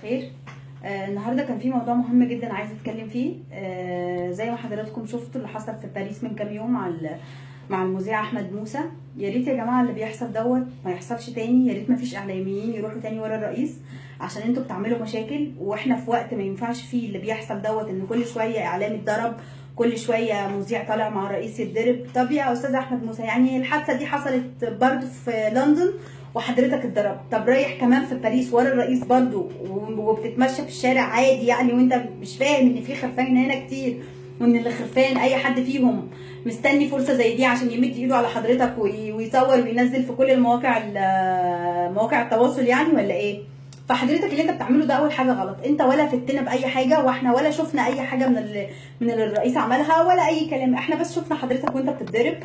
الخير. النهارده كان في موضوع مهم جدا عايزه اتكلم فيه. زي ما حضراتكم شفتوا اللي حصل في باريس من كام يوم مع المذيع احمد موسى. يا ريت يا جماعه اللي بيحصل دوت ما يحصلش تاني. يا ريت ما فيش اعلاميين يروحوا تاني ورا الرئيس، عشان انتوا بتعملوا مشاكل، واحنا في وقت ما ينفعش فيه اللي بيحصل دوت، ان كل شويه اعلامي اتضرب، كل شويه مذيع طالع مع الرئيس يتضرب. طب يا استاذ احمد موسى، يعني الحادثه دي حصلت برضو في لندن وحضرتك اتضربت، طب رايح كمان في باريس ورا الرئيس برضو وبتتمشى في الشارع عادي يعني، وانت مش فاهم ان في خرفان هنا كتير، وان الخرفان اي حد فيهم مستني فرصه زي دي عشان يمد ايده على حضرتك ويصور وينزل في كل مواقع التواصل يعني، ولا ايه؟ فحضرتك اللي انت بتعمله ده اول حاجه غلط. انت ولا فتنا باي حاجه، واحنا ولا شفنا اي حاجه من اللي الرئيس عملها ولا اي كلام. احنا بس شفنا حضرتك وانت بتتضرب،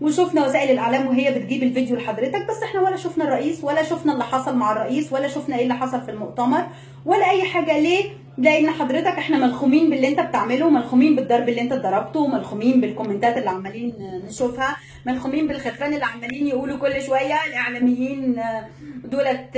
وشفنا وسائل الاعلام وهي بتجيب الفيديو لحضرتك، بس احنا ولا شفنا الرئيس ولا شفنا اللي حصل مع الرئيس ولا شفنا ايه اللي حصل في المؤتمر ولا اي حاجه. ليه؟ لان حضرتك احنا ملخومين باللي انت بتعمله، ملخومين بالضرب اللي انت ضربته، ملخومين بالكومنتات اللي عمالين نشوفها، ملخومين بالخرفان اللي عمالين يقولوا كل شويه الاعلاميين دولت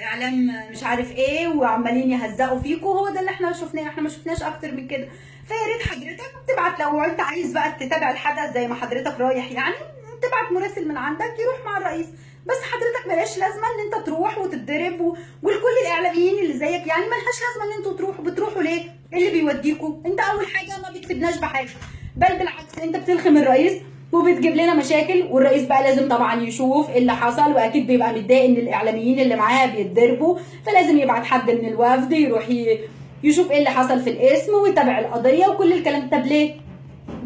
اعلام مش عارف ايه، وعمالين يهزقوا فيكوا. هو ده اللي احنا شفناه، احنا ما شفناش اكتر من كده. فيا ريت حضرتك تبعت، لو انت عايز بقى تتابع الحدث زي ما حضرتك رايح يعني، تبعت مراسل من عندك يروح مع الرئيس. بس حضرتك ملاش لازمه ان انت تروح وتتضرب ولكل الاعلاميين اللي زيك يعني ملهاش لازمه ان انتوا تروحوا. بتروحوا ليه؟ ايه اللي بيوديكوا؟ انت اول حاجه ما بتفيدناش بحاجه، بل بالعكس انت بتلخم الرئيس وبتجيب لنا مشاكل. والرئيس بقى لازم طبعا يشوف ايه اللي حصل، واكيد بيبقى متضايق ان الاعلاميين اللي معاه بيتضربوا، فلازم يبعت حد من الوفد يروح يشوف ايه اللي حصل في القسم ويتابع القضيه وكل الكلام. طب ليه؟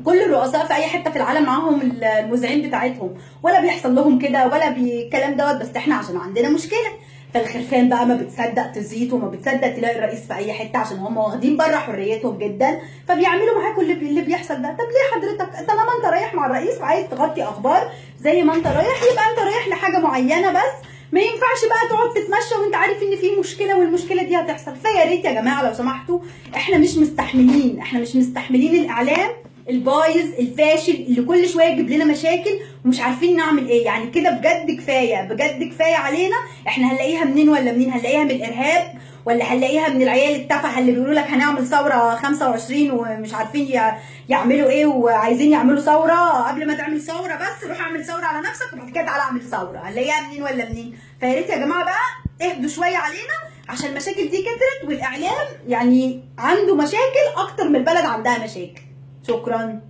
كل الرؤساء في اي حته في العالم معاهم المذيعين بتاعتهم، ولا بيحصل لهم كده ولا الكلام دوت، بس احنا عشان عندنا مشكله. فالخرفان بقى ما بتصدق تزيط وما بتصدق تلاقي الرئيس في اي حته، عشان هم واخدين بره حريتهم جدا، فبيعملوا معاكم اللي بيحصل ده. طب ليه حضرتك طالما انت رايح مع الرئيس وعايز تغطي اخبار زي ما انت رايح، يبقى انت رايح لحاجه معينه بس. ما ينفعش بقى تقعد تتمشى وانت عارف ان في مشكله والمشكله دي هتحصل. فيا ريت يا جماعه لو سمحتوا، احنا مش مستحملين الاعلام البايظ الفاشل اللي كل شويه يجيب لنا مشاكل ومش عارفين نعمل ايه. يعني كده بجد كفايه، بجد كفايه علينا. احنا هنلاقيها منين ولا منين؟ هنلاقيها من الارهاب ولا هنلاقيها من العيال التافهه اللي بيقولوا لك هنعمل ثوره 25 ومش عارفين يعملوا ايه، وعايزين يعملوا ثوره؟ قبل ما تعمل ثوره بس روح اعمل ثوره على نفسك وبعد كده تعالى اعمل ثوره. هنلاقيها منين ولا منين؟ فيا ريت يا جماعه بقى اهدوا شويه علينا، عشان المشاكل دي كترت والاعلام يعني عنده مشاكل اكتر من البلد عندها مشاكل. شكرا.